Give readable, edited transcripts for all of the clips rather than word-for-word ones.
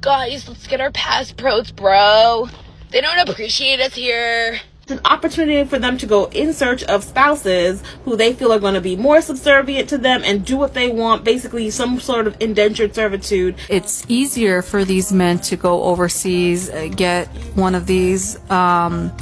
guys, let's get our passports, bro. They don't appreciate us here. It's an opportunity for them to go in search of spouses who they feel are going to be more subservient to them and do what they want, basically some sort of indentured servitude. It's easier for these men to go overseas, get one of these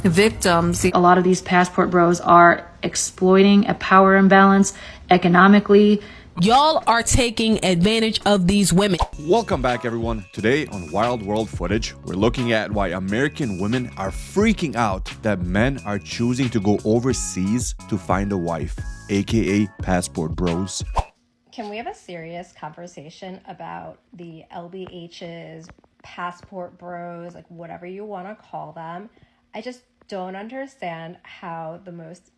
victims. A lot of these passport bros are exploiting a power imbalance economically. Y'all are taking advantage of these women. Welcome back, everyone. Today on Wild World Footage, we're looking at why American women are freaking out that men are choosing to go overseas to find a wife, aka passport bros. Can we have a serious conversation about the LBHs, passport bros, like whatever you want to call them? I just don't understand how the most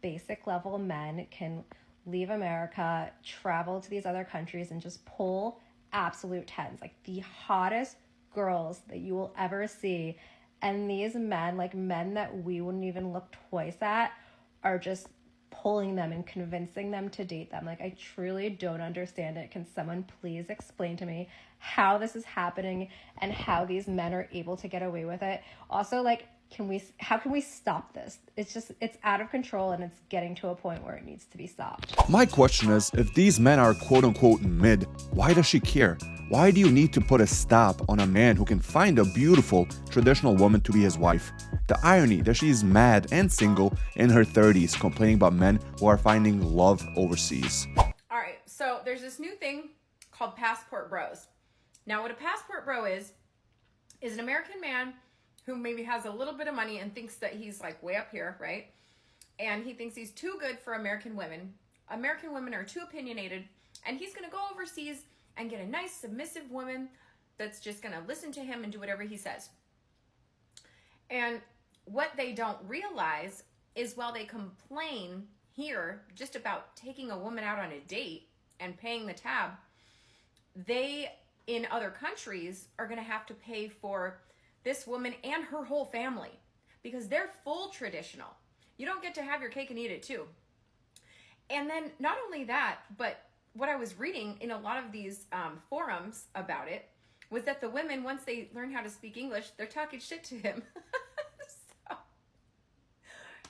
basic level men can leave America, travel to these other countries, and just pull absolute tens, like the hottest girls that you will ever see. And these men, like men that we wouldn't even look twice at, are just pulling them and convincing them to date them. Like, I truly don't understand it. Can someone please explain to me how this is happening and how these men are able to get away with it? Also, like, how can we stop this? It's out of control, and it's getting to a point where it needs to be stopped. My question is, if these men are quote-unquote mid, why does she care? Why do you need to put a stop on a man who can find a beautiful, traditional woman to be his wife? The irony that she's mad and single in her 30s, complaining about men who are finding love overseas. Alright, so there's this new thing called passport bros. Now, what a passport bro is an American man who maybe has a little bit of money and thinks that he's like way up here, right? And he thinks he's too good for American women. American women are too opinionated, and he's going to go overseas and get a nice submissive woman that's just going to listen to him and do whatever he says. And what they don't realize is while they complain here just about taking a woman out on a date and paying the tab, they in other countries are going to have to pay for this woman and her whole family because they're full traditional. You don't get to have your cake and eat it too. And then not only that, but what I was reading in a lot of these forums about it was that the women, once they learn how to speak English, they're talking shit to him. So,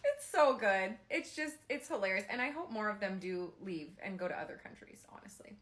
it's so good. It's hilarious. And I hope more of them do leave and go to other countries, honestly.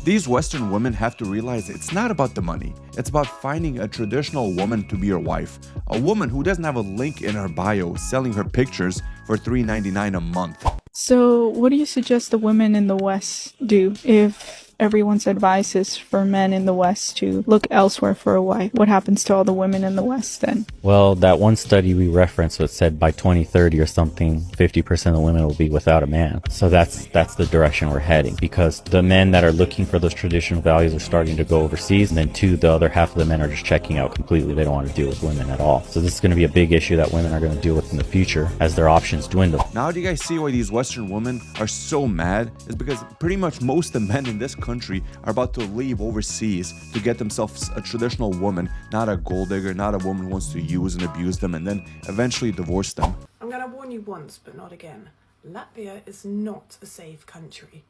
These Western women have to realize it's not about the money. It's about finding a traditional woman to be your wife. A woman who doesn't have a link in her bio selling her pictures for $3.99 a month. So what do you suggest the women in the West do if everyone's advice is for men in the West to look elsewhere for a wife? What happens to all the women in the West then? Well, that one study we referenced that said by 2030 or something, 50% of the women will be without a man. So that's the direction we're heading, because the men that are looking for those traditional values are starting to go overseas, and then the other half of the men are just checking out completely. They don't want to deal with women at all. So this is going to be a big issue that women are going to deal with in the future as their options dwindle. Now, do you guys see why these Western women are so mad? It's because pretty much most of the men in this country are about to leave overseas to get themselves a traditional woman, not a gold digger, not a woman who wants to use and abuse them and then eventually divorce them. I'm going to warn you once, but not again. Latvia is not a safe country.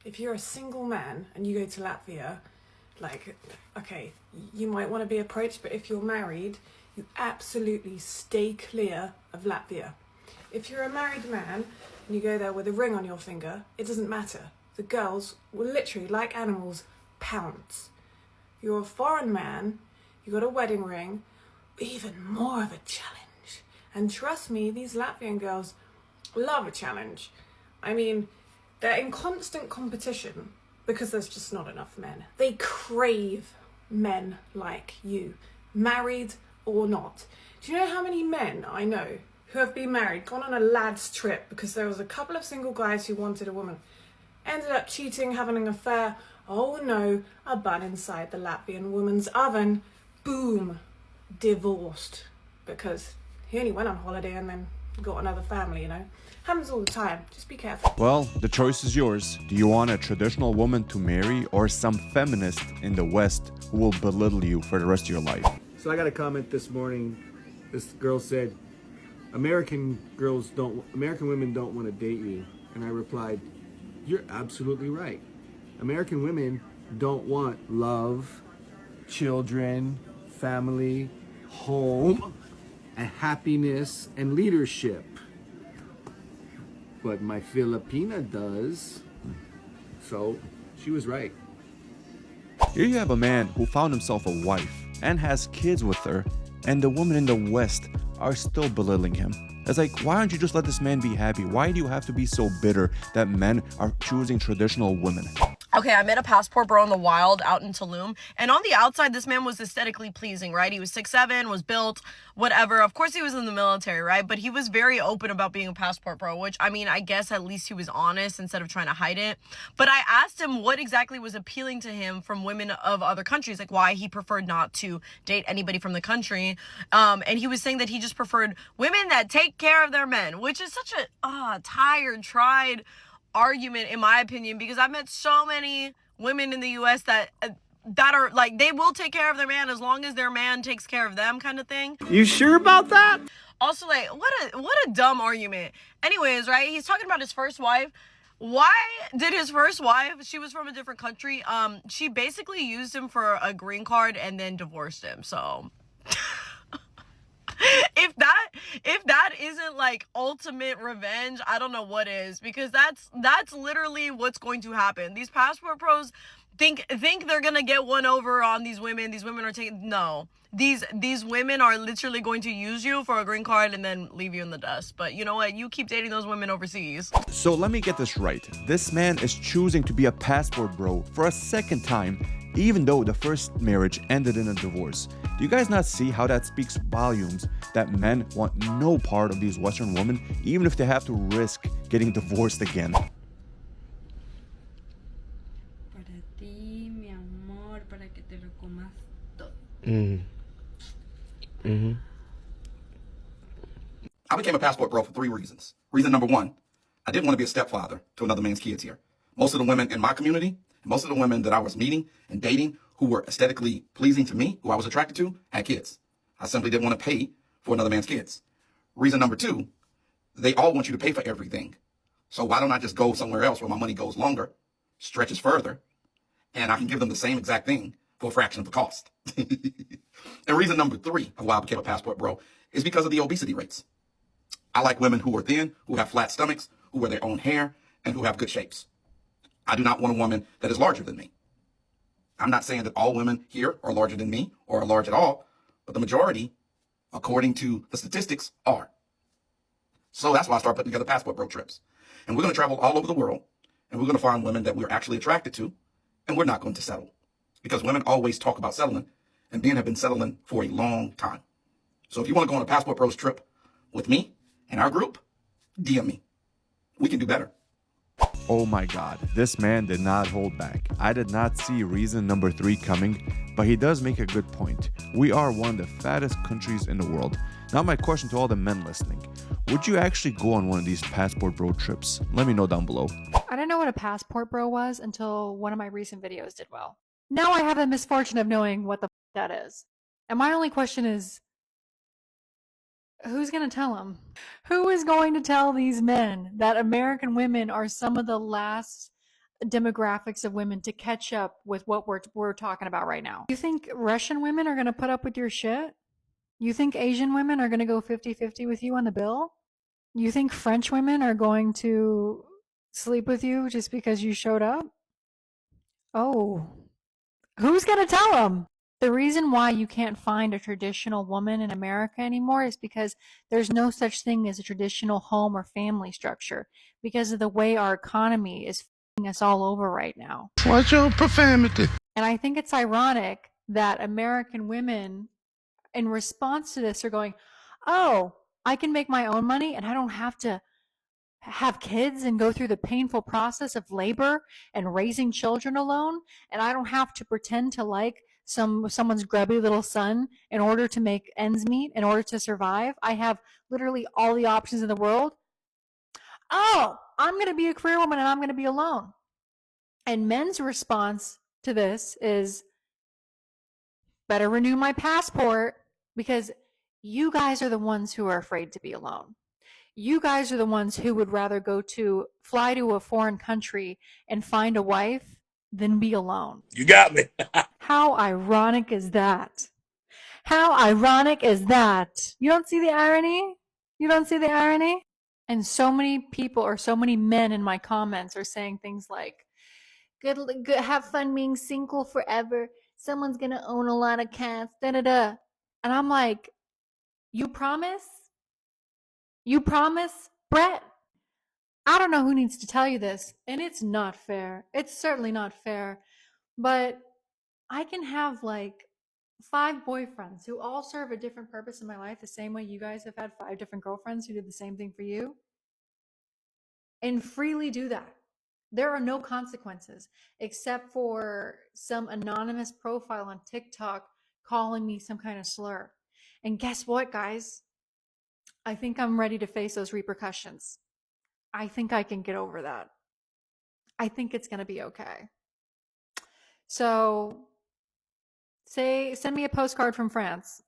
If you're a single man and you go to Latvia, like, okay, you might want to be approached, but if you're married, you absolutely stay clear of Latvia. If you're a married man and you go there with a ring on your finger, it doesn't matter. The girls will literally, like animals, pounce. If you're a foreign man, you got a wedding ring, even more of a challenge. And trust me, these Latvian girls love a challenge. I mean, they're in constant competition because there's just not enough men. They crave men like you, married or not. Do you know how many men I know who have been married, gone on a lad's trip because there was a couple of single guys who wanted a woman, ended up cheating, having an affair? Oh no, a bun inside the Latvian woman's oven. Boom, divorced. Because he only went on holiday and then got another family, you know. Happens all the time. Just be careful. Well, the choice is yours. Do you want a traditional woman to marry or some feminist in the West who will belittle you for the rest of your life? So I got a comment this morning. This girl said, American women don't want to date you. And I replied, you're absolutely right. American women don't want love. children, family, home, and happiness and leadership. But my Filipina does. So she was right. Here you have a man who found himself a wife and has kids with her, and the women in the West are still belittling him. It's like, why don't you just let this man be happy? Why do you have to be so bitter that men are choosing traditional women? Okay, I met a passport bro in the wild out in Tulum, and on the outside, this man was aesthetically pleasing, right? He was 6'7", was built, whatever. Of course, he was in the military, right? But he was very open about being a passport bro, which, I mean, I guess at least he was honest instead of trying to hide it. But I asked him what exactly was appealing to him from women of other countries, like why he preferred not to date anybody from the country. And he was saying that he just preferred women that take care of their men, which is such a tired, tried argument in my opinion, because I've met so many women in the US that are like, they will take care of their man as long as their man takes care of them, kind of thing. You sure about that? Also, like, what a dumb argument. Anyways, right, he's talking about his first wife. Why did his first wife, she was from a different country, she basically used him for a green card and then divorced him. So if that isn't like ultimate revenge, I don't know what is, because that's literally what's going to happen. These passport pros think they're gonna get one over on these women. These women are taking, no, these women are literally going to use you for a green card and then leave you in the dust. But you know what, you keep dating those women overseas. So let me get this right. This man is choosing to be a passport bro for a second time, even though the first marriage ended in a divorce. Do you guys not see how that speaks volumes that men want no part of these Western women, even if they have to risk getting divorced again? Para ti, mi amor, para que te lo comas todo. I became a passport bro for 3 reasons. Reason number 1, I didn't want to be a stepfather to another man's kids here. Most of the women in my community, most of the women that I was meeting and dating who were aesthetically pleasing to me, who I was attracted to, had kids. I simply didn't want to pay for another man's kids. Reason number 2, they all want you to pay for everything. So why don't I just go somewhere else where my money goes longer, stretches further, and I can give them the same exact thing for a fraction of the cost. And reason number 3 of why I became a passport bro is because of the obesity rates. I like women who are thin, who have flat stomachs, who wear their own hair, and who have good shapes. I do not want a woman that is larger than me. I'm not saying that all women here are larger than me or are large at all, but the majority, according to the statistics, are. So that's why I started putting together passport bro trips. And we're going to travel all over the world, and we're going to find women that we're actually attracted to, and we're not going to settle. Because women always talk about settling, and men have been settling for a long time. So if you want to go on a passport bros trip with me and our group, DM me. We can do better. Oh my god, this man did not hold back. I did not see reason number 3 coming, but he does make a good point. We are one of the fattest countries in the world. Now my question to all the men listening, would you actually go on one of these passport bro trips? Let me know down below. I didn't know what a passport bro was until one of my recent videos did well. Now I have the misfortune of knowing what the that is. And my only question is, who's going to tell them? Who is going to tell these men that American women are some of the last demographics of women to catch up with what we're talking about right now? You think Russian women are going to put up with your shit? You think Asian women are going to go 50-50 with you on the bill? You think French women are going to sleep with you just because you showed up? Oh, who's going to tell them? The reason why you can't find a traditional woman in America anymore is because there's no such thing as a traditional home or family structure because of the way our economy is f***ing us all over right now. Watch your profanity. And I think it's ironic that American women, in response to this, are going, oh, I can make my own money and I don't have to have kids and go through the painful process of labor and raising children alone, and I don't have to pretend to like someone's grubby little son in order to make ends meet, in order to survive. I have literally all the options in the world. Oh, I'm going to be a career woman and I'm going to be alone. And men's response to this is, better renew my passport, because you guys are the ones who are afraid to be alone. You guys are the ones who would rather fly to a foreign country and find a wife than be alone. You got me. How ironic is that? How ironic is that? You don't see the irony? You don't see the irony? And so many people or so many men in my comments are saying things like, good, have fun being single forever. Someone's going to own a lot of cats, da-da-da. And I'm like, you promise? You promise? Brett, I don't know who needs to tell you this, and it's not fair. It's certainly not fair. But I can have like 5 boyfriends who all serve a different purpose in my life, the same way you guys have had 5 different girlfriends who did the same thing for you, and freely do that. There are no consequences except for some anonymous profile on TikTok calling me some kind of slur. And guess what, guys? I think I'm ready to face those repercussions. I think I can get over that. I think it's going to be okay. So send me a postcard from France.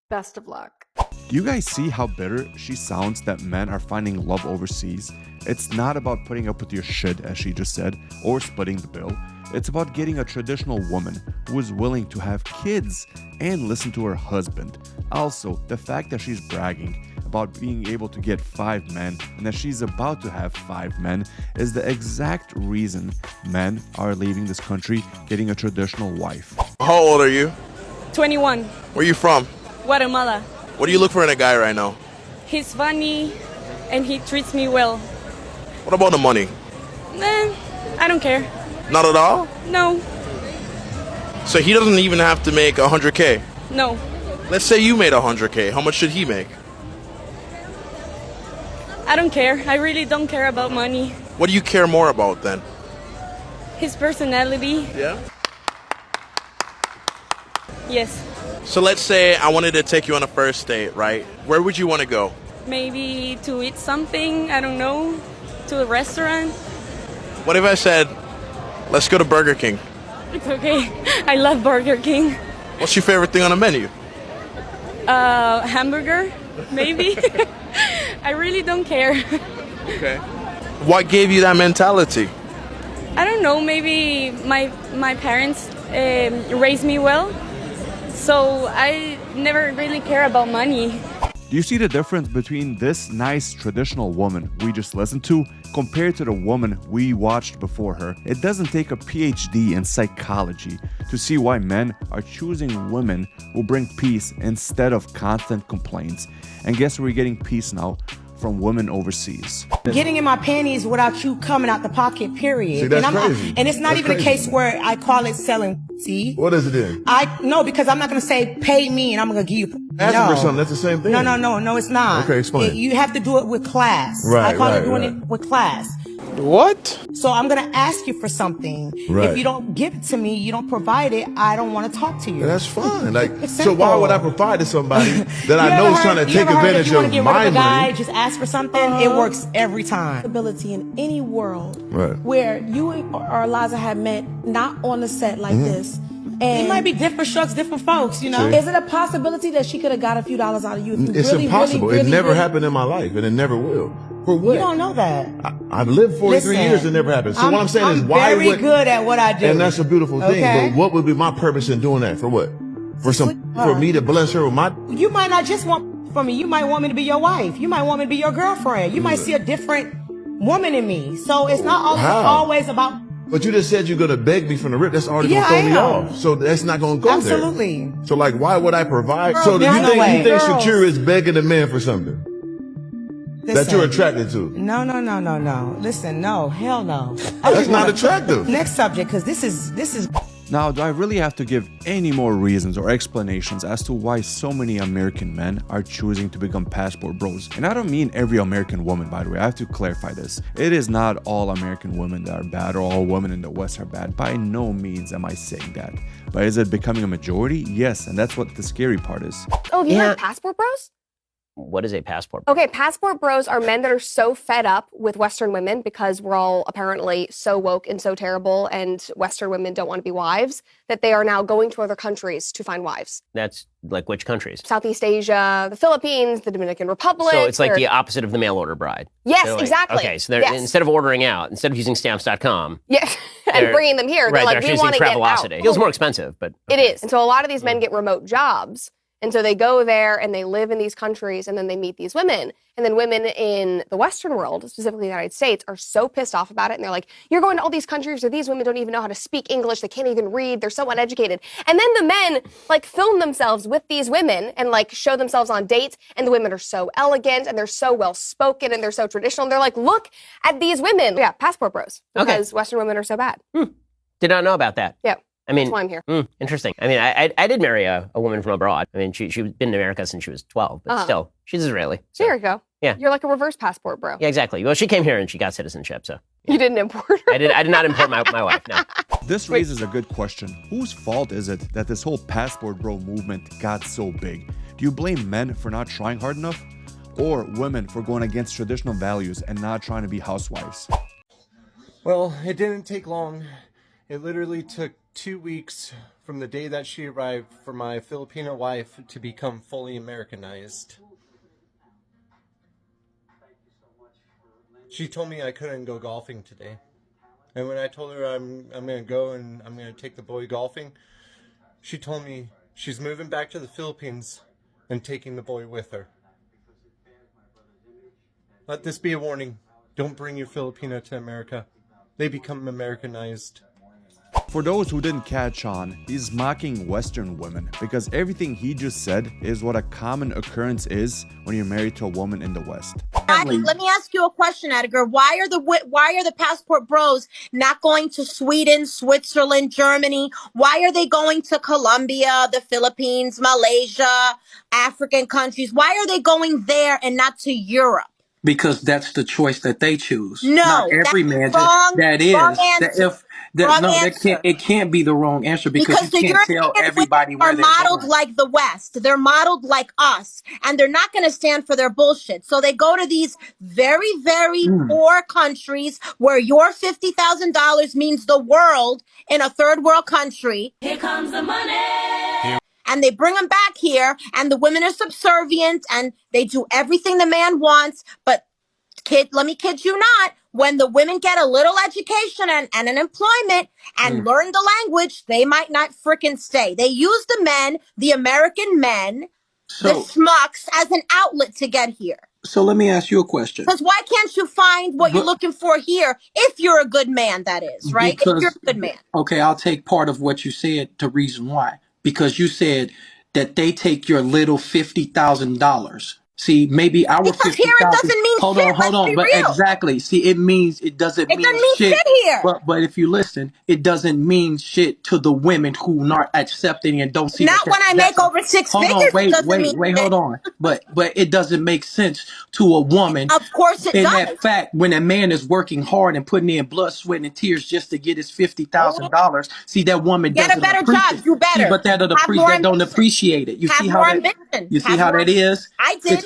Best of luck. Do you guys see how bitter she sounds that men are finding love overseas? It's not about putting up with your shit, as she just said, or splitting the bill. It's about getting a traditional woman who is willing to have kids and listen to her husband. Also, the fact that she's bragging about being able to get 5 men and that she's about to have 5 men is the exact reason men are leaving this country getting a traditional wife. How old are you? 21. Where are you from? Guatemala. What do you look for in a guy right now? He's funny and he treats me well. What about the money? I don't care. Not at all? No. So he doesn't even have to make 100K? No. Let's say you made 100K. How much should he make? I don't care. I really don't care about money. What do you care more about then? His personality. Yeah? Yes. So let's say I wanted to take you on a first date, right? Where would you want to go? Maybe to eat something, I don't know, to a restaurant. What if I said, let's go to Burger King? It's okay. I love Burger King. What's your favorite thing on the menu? Hamburger, maybe. I really don't care. Okay. What gave you that mentality? I don't know, maybe my parents raised me well. So I never really care about money. Do you see the difference between this nice traditional woman we just listened to compared to the woman we watched before her? It doesn't take a PhD in psychology to see why men are choosing women who bring peace instead of constant complaints. And guess where we're getting peace now? From women overseas. Getting in my panties without you coming out the pocket, period. See, that's and crazy. And it's not That's even crazy. a case where I call it selling. See? What is it then? No, because I'm not going to say pay me and I'm going to give you. Asking for something, that's the same thing. No, it's not. Okay, explain. You have to do it with class. Right, I call right, it doing right. it with class. What? So I'm going to ask you for something. Right. If you don't give it to me, you don't provide it, I don't want to talk to you. Yeah, that's fine. Like, It's so why simple. would I provide to somebody that I You know ever is trying to heard- you take ever heard advantage if you wanna of get rid my of a guy, money? just ask for something. It works every time. Ability in any world Right. where you or Eliza have met not on the set like this. And It might be different strokes, different folks, you know. Is it a possibility that she could have got a few dollars out of you? If you It's really, impossible. Really, it never really, happened in my life, and it never will. For what? You don't know that. I've lived 43 Listen, years, it never happened. So what I'm saying is, I'm why very would... good at what I do. And that's a beautiful thing, Okay? but what would be my purpose in doing that? For what? For me to bless her with my... You might not just want for me. You might want me to be your wife. You might want me to be your girlfriend. You might see a different woman in me. So it's not How? always about. But you just said you're going to beg me from the rip. That's already Yeah, going to throw I me am. off. So that's not going to go Absolutely. there. So like, why would I provide? Girl, So do there's you no think way. you think Girls. Shakira is begging a man for something that Listen. you're attracted to? No. Listen, no, hell no. That's not attractive. Next subject, because this is. Now, do I really have to give any more reasons or explanations as to why so many American men are choosing to become passport bros? And I don't mean every American woman, by the way. I have to clarify this. It is not all American women that are bad or all women in the West are bad. By no means am I saying that. But is it becoming a majority? Yes, and that's what the scary part is. Oh, have you heard of Passport Bros? What is a passport bro? Okay, passport bros are men that are so fed up with Western women because we're all apparently so woke and so terrible and Western women don't want to be wives that they are now going to other countries to find wives. That's like which countries? Southeast Asia, the Philippines, the Dominican Republic. So it's like the opposite of the mail order bride. Yes, Like, exactly. Okay, so they're Yes. instead of ordering out, instead of using stamps.com. Yes, and bringing them here, they're like, we want to get out. It feels more expensive, but It is. And so a lot of these men get remote jobs. And so they go there and they live in these countries and then they meet these women. And then women in the Western world, specifically the United States, are so pissed off about it. And they're like, you're going to all these countries where these women don't even know how to speak English. They can't even read. They're so uneducated. And then the men like film themselves with these women and like show themselves on dates. And the women are so elegant and they're so well spoken and they're so traditional. And they're like, look at these women. Yeah, passport bros. Because Western women are so bad. did not know about that. Yeah. I mean, That's why I'm here. Interesting. I mean, I did marry a woman from abroad. I mean, she's been in America since she was 12, but still, she's Israeli. So, There you go. Yeah. You're like a reverse passport bro. Yeah, exactly. Well, she came here and she got citizenship, so. You didn't import her? I did not import my wife, no. This raises a good question. Whose fault is it that this whole passport bro movement got so big? Do you blame men for not trying hard enough? Or women for going against traditional values and not trying to be housewives? Well, it didn't take long. It literally took 2 weeks from the day that she arrived for my Filipino wife to become fully Americanized. She told me I couldn't go golfing today. And when I told her I'm going to go and I'm going to take the boy golfing, she told me she's moving back to the Philippines and taking the boy with her. Let this be a warning. Don't bring your Filipino to America. They become Americanized. For those who didn't catch on, he's mocking Western women because everything he just said is what a common occurrence is when you're married to a woman in the West. Let me ask you a question, Edgar. Why are the passport bros not going to Sweden, Switzerland, Germany? Why are they going to Colombia, the Philippines, Malaysia, African countries? Why are they going there and not to Europe? Because that's the choice that they choose. No, not every man. wrong, that is. wrong That answer. if that, Wrong no, answer. it can't be the wrong answer because the you can't tell European everybody women where are they're modeled going. like the West. They're modeled like us, and they're not going to stand for their bullshit. So they go to these very, very poor countries where your $50,000 means the world in a third world country. Here comes the money. And they bring them back here, and the women are subservient, and they do everything the man wants. But let me kid you not, when the women get a little education and an employment and learn the language, they might not frickin' stay. They use the men, the American men, the schmucks, as an outlet to get here. So let me ask you a question. Because why can't you find what you're looking for here if you're a good man, that is, right? If you're a good man. Okay, I'll take part of what you said to reason why. Because you said that they take your little $50,000. See, maybe our because 50,000. here it doesn't mean hold shit. on, hold Let's on. be But real. exactly. See, it means it doesn't It mean doesn't mean shit here. But if you listen, it doesn't mean shit to the women who not accepting and don't see. Not when I make over six Hold figures. on, It wait, doesn't mean wait, shit. hold on. But it doesn't make sense to a woman. Of course it in does. that fact, when a man is working hard and putting in blood, sweat, and tears just to get his $50,000, see that woman Get doesn't a better appreciate. job. Do better. See, but that Have more they don't ambition. appreciate it. You Have see more how that? ambition. You see Have how more that is? I did. It's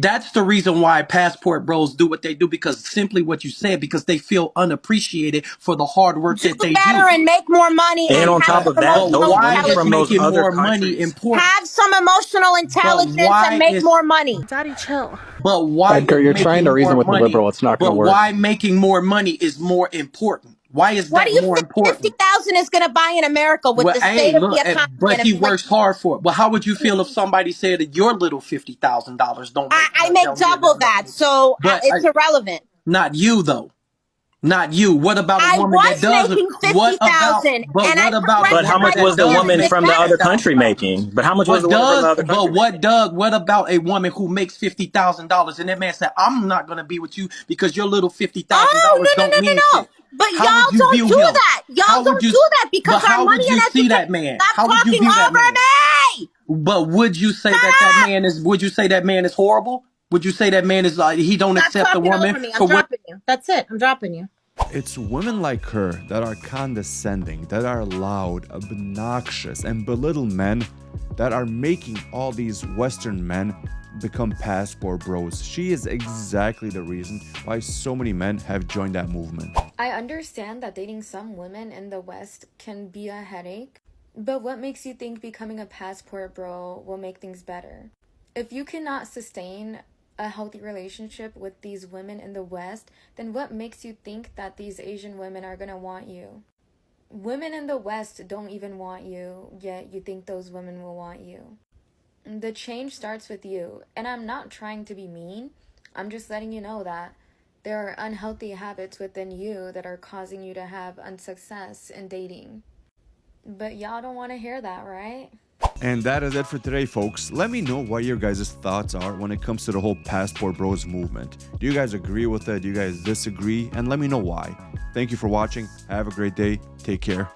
That's the reason why passport bros do what they do, because simply what you said, because they feel unappreciated for the hard work that they better do. and make more money. And on have top of some that, emotional those women intelligence. from those making other more money countries. important. Have some emotional intelligence why and make is- more money. Daddy, chill. But why? Edgar, you're trying to making reason more with a money- liberal. It's not going But to work. why making more money is more important? Why is What that do you more think important? 50,000 is going to buy in America with the state of the economy? but and he inflation? works hard for it. Well, how would you feel if somebody said that your little $50,000 don't? I make double that, so But it's irrelevant. Not you though. Not you. What about a I woman that was does? making What about? 50,000, But and what I about? But how much was the woman from the other country making? But how much was the woman from the other country? What about a woman who makes $50,000 and that man said, "I'm not gonna be with you because your little $50,000 don't mean shit." But How y'all would you don't view do him? that. Y'all How would don't you- do that because but how our would money you and see education. that man? Stop How would you talking view that over man? me. But would you say that man is? Would you say that man is horrible? Would you say that man is like he don't Stop accept a talking over woman me. for I'm what? dropping you. That's it. I'm dropping you. It's women like her that are condescending, that are loud, obnoxious, and belittle men that are making all these Western men become passport bros. She is exactly the reason why so many men have joined that movement. I understand that dating some women in the West can be a headache, but what makes you think becoming a passport bro will make things better? If you cannot sustain a healthy relationship with these women in the West, then what makes you think that these Asian women are gonna want you? Women in the West don't even want you, yet you think those women will want you. The change starts with you, and I'm not trying to be mean. I'm just letting you know that there are unhealthy habits within you that are causing you to have unsuccess in dating. But y'all don't want to hear that, right? And that is it for today, folks. Let me know what your guys' thoughts are when it comes to the whole passport bros movement. Do you guys agree with it? Do you guys disagree? And let me know why. Thank you for watching. Have a great day. Take care.